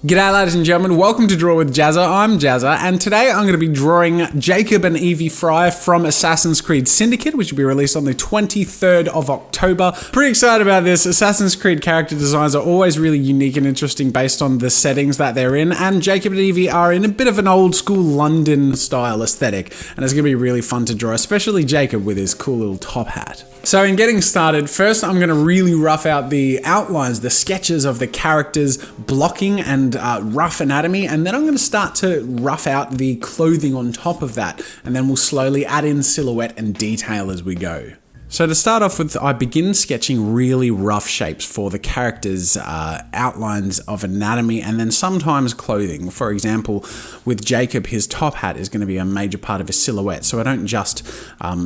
G'day ladies and gentlemen, welcome to Draw with Jazza. I'm Jazza, and today I'm going to be drawing Jacob and Evie Frye from Assassin's Creed Syndicate, which will be released on the 23rd of October. Pretty excited about this. Assassin's Creed character designs are always really unique and interesting based on the settings that they're in, and Jacob and Evie are in a bit of an old school London style aesthetic, and it's going to be really fun to draw, especially Jacob with his cool little top hat. So in getting started, first I'm going to really rough out the outlines, the sketches of the characters' blocking and rough anatomy, and then I'm going to start to rough out the clothing on top of that, and then we'll slowly add in silhouette and detail as we go. So to start off with, I begin sketching really rough shapes for the characters' outlines of anatomy and then sometimes clothing. For example, with Jacob, his top hat is going to be a major part of his silhouette, so I don't just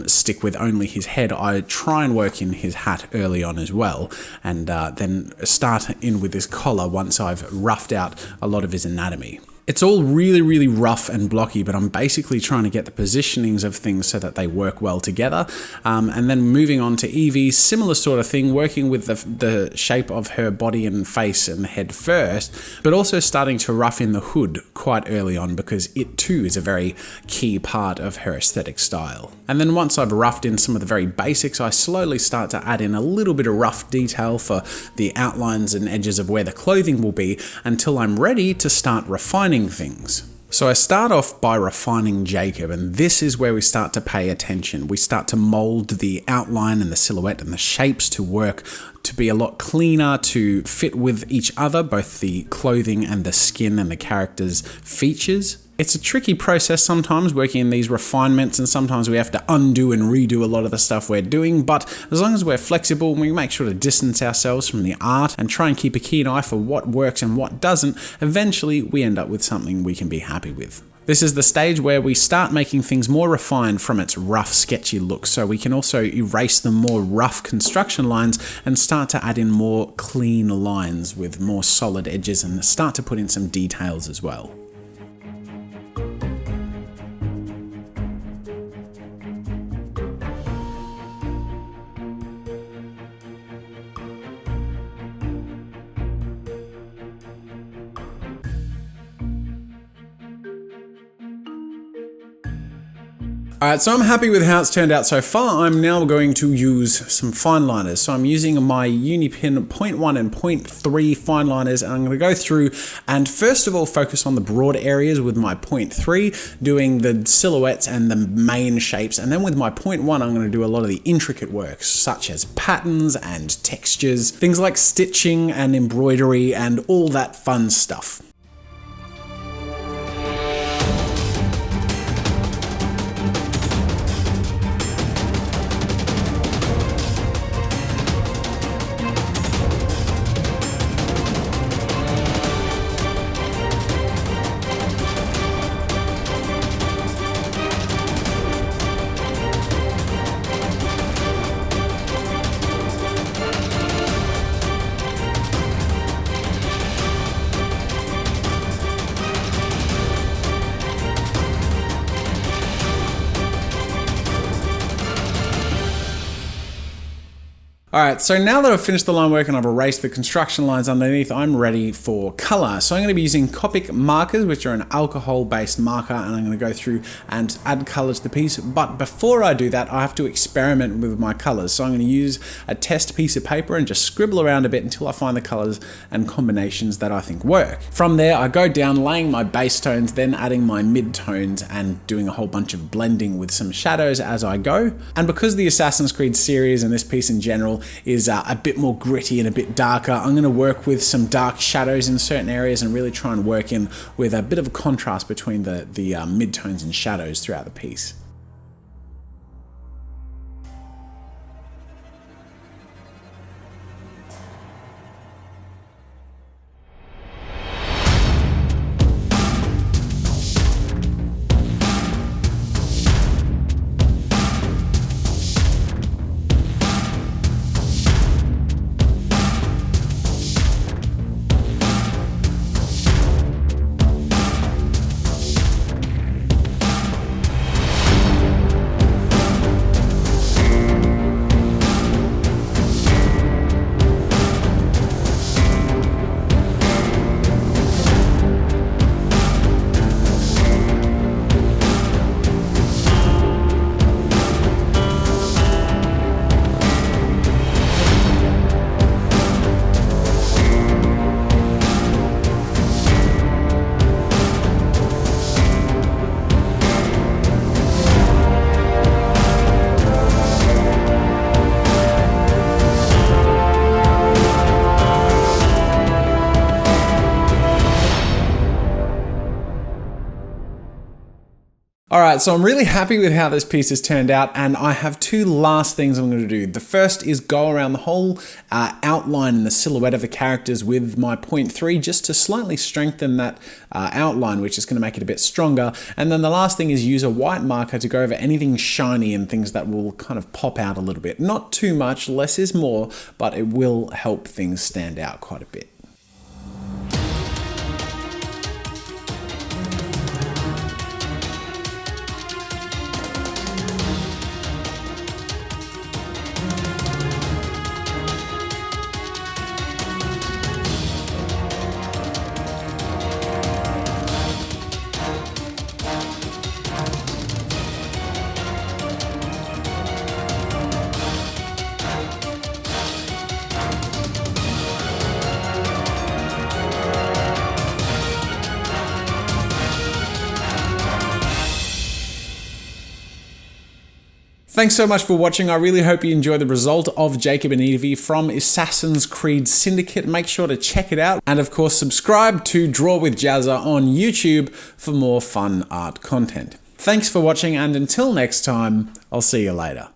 stick with only his head. I try and work in his hat early on as well, and then start in with this collar once I've roughed out a lot of his anatomy. It's all really rough and blocky, but I'm basically trying to get the positionings of things so that they work well together. And then moving on to Evie, similar sort of thing, working with the shape of her body and face and head first, but also starting to rough in the hood quite early on because it too is a very key part of her aesthetic style. And then once I've roughed in some of the very basics, I slowly start to add in a little bit of rough detail for the outlines and edges of where the clothing will be until I'm ready to start refining things. So I start off by refining Jacob, and this is where we start to pay attention. We start to mold the outline and the silhouette and the shapes to work to be a lot cleaner, to fit with each other, both the clothing and the skin and the character's features. It's a tricky process sometimes working in these refinements, and sometimes we have to undo and redo a lot of the stuff we're doing, but as long as we're flexible and we make sure to distance ourselves from the art and try and keep a keen eye for what works and what doesn't, eventually we end up with something we can be happy with. This is the stage where we start making things more refined from its rough, sketchy look, so we can also erase the more rough construction lines and start to add in more clean lines with more solid edges and start to put in some details as well. Alright, so I'm happy with how it's turned out so far. I'm now going to use some fine liners. So I'm using my Unipin 0.1 and 0.3 fine liners, and I'm going to go through and first of all focus on the broad areas with my 0.3, doing the silhouettes and the main shapes, and then with my 0.1 I'm going to do a lot of the intricate work such as patterns and textures, things like stitching and embroidery and all that fun stuff. Alright, so now that I've finished the line work and I've erased the construction lines underneath, I'm ready for colour. So I'm going to be using Copic markers, which are an alcohol-based marker, and I'm going to go through and add colour to the piece. But before I do that, I have to experiment with my colours. So I'm going to use a test piece of paper and just scribble around a bit until I find the colours and combinations that I think work. From there, I go down laying my base tones, then adding my mid-tones and doing a whole bunch of blending with some shadows as I go. And because the Assassin's Creed series and this piece in general is a bit more gritty and a bit darker, I'm going to work with some dark shadows in certain areas and really try and work in with a bit of a contrast between the mid-tones and shadows throughout the piece. Alright, so I'm really happy with how this piece has turned out, and I have two last things I'm going to do. The first is go around the whole outline and the silhouette of the characters with my 0.3 just to slightly strengthen that outline, which is going to make it a bit stronger. And then the last thing is use a white marker to go over anything shiny and things that will kind of pop out a little bit. Not too much, less is more, but it will help things stand out quite a bit. Thanks so much for watching. I really hope you enjoy the result of Jacob and Evie from Assassin's Creed Syndicate. Make sure to check it out. And of course, subscribe to Draw with Jazza on YouTube for more fun art content. Thanks for watching, and until next time, I'll see you later.